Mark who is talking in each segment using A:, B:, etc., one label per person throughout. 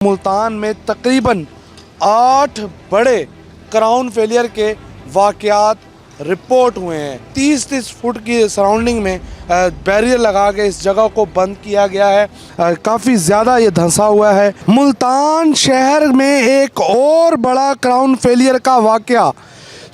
A: मुल्तान में तकरीबन 8 बड़े क्राउन फेलियर के वाक़यात रिपोर्ट हुए हैं। 30-30 फुट की सराउंडिंग में बैरियर लगा के इस जगह को बंद किया गया है। काफ़ी ज़्यादा ये धंसा हुआ है। मुल्तान शहर में एक और बड़ा क्राउन फेलियर का वाक़या,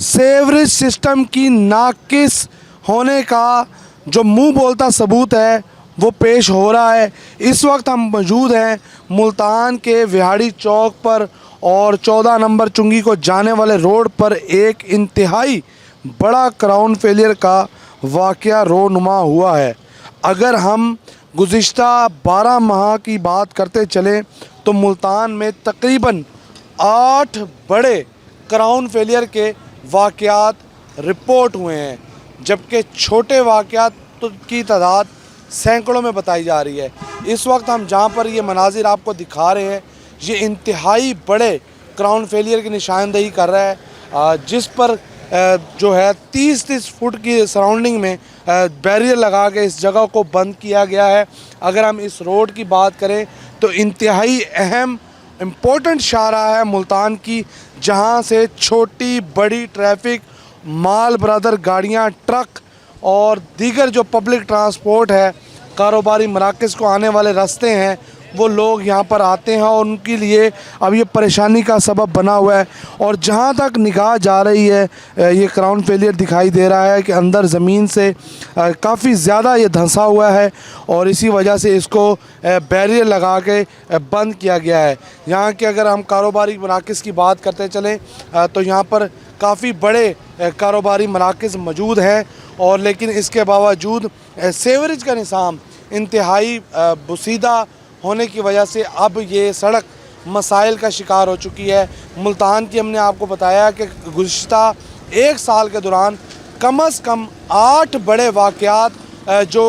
A: सेवरेज सिस्टम की नाकिस होने का जो मुंह बोलता सबूत है वो पेश हो रहा है। इस वक्त हम मौजूद हैं मुल्तान के विहाड़ी चौक पर और 14 नंबर चुंगी को जाने वाले रोड पर एक इंतहाई बड़ा क्राउन फेलियर का वाक़या रोनुमा हुआ है। अगर हम गुज़िश्ता 12 माह की बात करते चलें तो मुल्तान में तकरीबन 8 बड़े क्राउन फेलियर के वाक़यात रिपोर्ट हुए हैं, जबकि छोटे वाक़यात की तादाद सैकड़ों में बताई जा रही है। इस वक्त हम जहां पर ये मनाजिर आपको दिखा रहे हैं, ये इंतहाई बड़े क्राउन फेलियर की निशानदेही कर रहा है, जिस पर जो है 30-30 फुट की सराउंडिंग में बैरियर लगा के इस जगह को बंद किया गया है। अगर हम इस रोड की बात करें तो इंतहाई अहम इम्पोर्टेंट शाहराह है मुल्तान की, जहां से छोटी बड़ी ट्रैफिक, माल बरदर गाड़ियां, ट्रक और दीगर जो पब्लिक ट्रांसपोर्ट है, कारोबारी मराकज़ को आने वाले रास्ते हैं, वो लोग यहाँ पर आते हैं और उनके लिए अब ये परेशानी का सबब बना हुआ है। और जहाँ तक निगाह जा रही है, ये क्राउन फेलियर दिखाई दे रहा है कि अंदर ज़मीन से काफ़ी ज़्यादा ये धंसा हुआ है और इसी वजह से इसको बैरियर लगा के बंद किया गया है। यहाँ के अगर हम कारोबारी मराकज़ की बात करते चलें तो यहाँ पर काफ़ी बड़े कारोबारी मराकज़ मौजूद हैं, और लेकिन इसके बावजूद सेवरेज का निज़ाम इंतहाई बुसीदा होने की वजह से अब ये सड़क मसाइल का शिकार हो चुकी है। मुल्तान की हमने आपको बताया कि गुज़िश्ता 1 साल के दौरान कम से कम 8 बड़े वाक़यात जो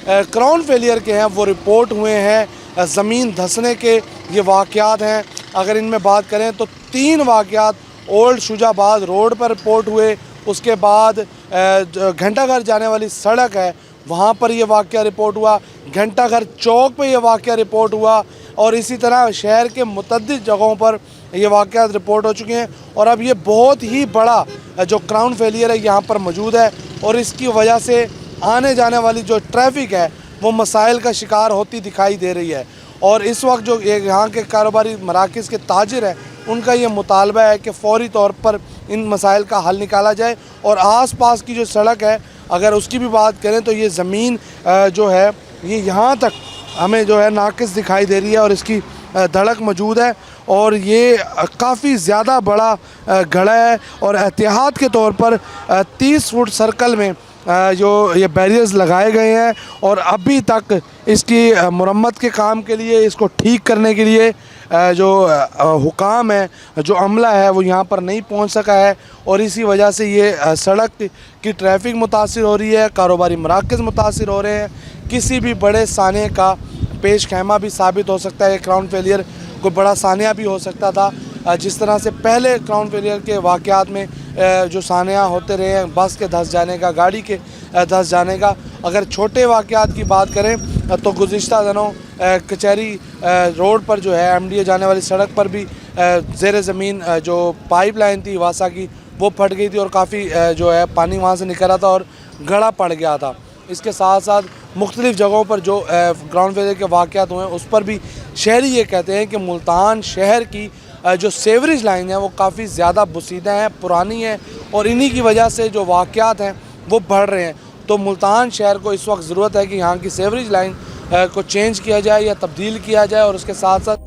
A: क्राउन फेलियर के हैं वो रिपोर्ट हुए हैं। ज़मीन धंसने के ये वाक़यात हैं। अगर इनमें बात करें तो 3 वाक़यात ओल्ड शुजाबाद रोड पर रिपोर्ट हुए, उसके बाद घंटाघर जाने वाली सड़क है वहाँ पर यह वाक़या रिपोर्ट हुआ, घंटाघर चौक पे यह वाक़या रिपोर्ट हुआ, और इसी तरह शहर के मुतअद्दिद जगहों पर ये वाक़यात रिपोर्ट हो चुके हैं। और अब ये बहुत ही बड़ा जो क्राउन फेलियर है यहाँ पर मौजूद है, और इसकी वजह से आने जाने वाली जो ट्रैफिक है वो मसाइल का शिकार होती दिखाई दे रही है। और इस वक्त जो यहाँ के कारोबारी मराकज़ के ताजिर हैं, उनका ये मुतालबा है कि फ़ौरी तौर पर इन मसाइल का हल निकाला जाए। और आस पास की जो सड़क है, अगर उसकी भी बात करें तो ये ज़मीन जो है ये यहाँ तक हमें जो है नाकिस दिखाई दे रही है और इसकी धड़क मौजूद है, और ये काफ़ी ज़्यादा बड़ा गड़ा है। और एहतियात के तौर पर 30 फुट सर्कल में जो ये बैरियर्स लगाए गए हैं, और अभी तक इसकी मुरम्मत के काम के लिए, इसको ठीक करने के लिए जो हुकाम है, जो अमला है, वो यहाँ पर नहीं पहुँच सका है। और इसी वजह से ये सड़क की ट्रैफिक मुतासिर हो रही है, कारोबारी मराकज़ मुतासिर हो रहे हैं। किसी भी बड़े साने का पेश खैमा भी साबित हो सकता है। क्राउन फेलियर कोई बड़ा सानिया भी हो सकता था, जिस तरह से पहले क्राउन फेलियर के वाक़यात में जो सानिया होते रहे हैं, बस के धंस जाने का, गाड़ी के धंस जाने का। अगर छोटे वाक़यात की बात करें तो गुज़िश्ता दिनों कचहरी रोड पर जो है MDA जाने वाली सड़क पर भी ज़ेर ज़मीन जो पाइप लाइन थी वासा की, वो फट गई थी और काफ़ी जो है पानी वहाँ से निकल रहा था और गड़ा पड़ गया था। इसके साथ साथ मुख्तलिफ़ जगहों पर जो ग्राउंड फेलियर के वाक़यात हुए हैं, उस पर भी शहरी ये कहते हैं कि मुल्तान शहर की जो सेवरेज लाइन है वो काफ़ी ज़्यादा बुसीदा है, पुरानी है, और इन्हीं की वजह से जो वाक़यात हैं वो बढ़ रहे हैं। तो मुल्तान शहर को इस वक्त ज़रूरत है कि यहाँ की सेवरेज लाइन को चेंज किया जाए या तब्दील किया जाए, और उसके साथ साथ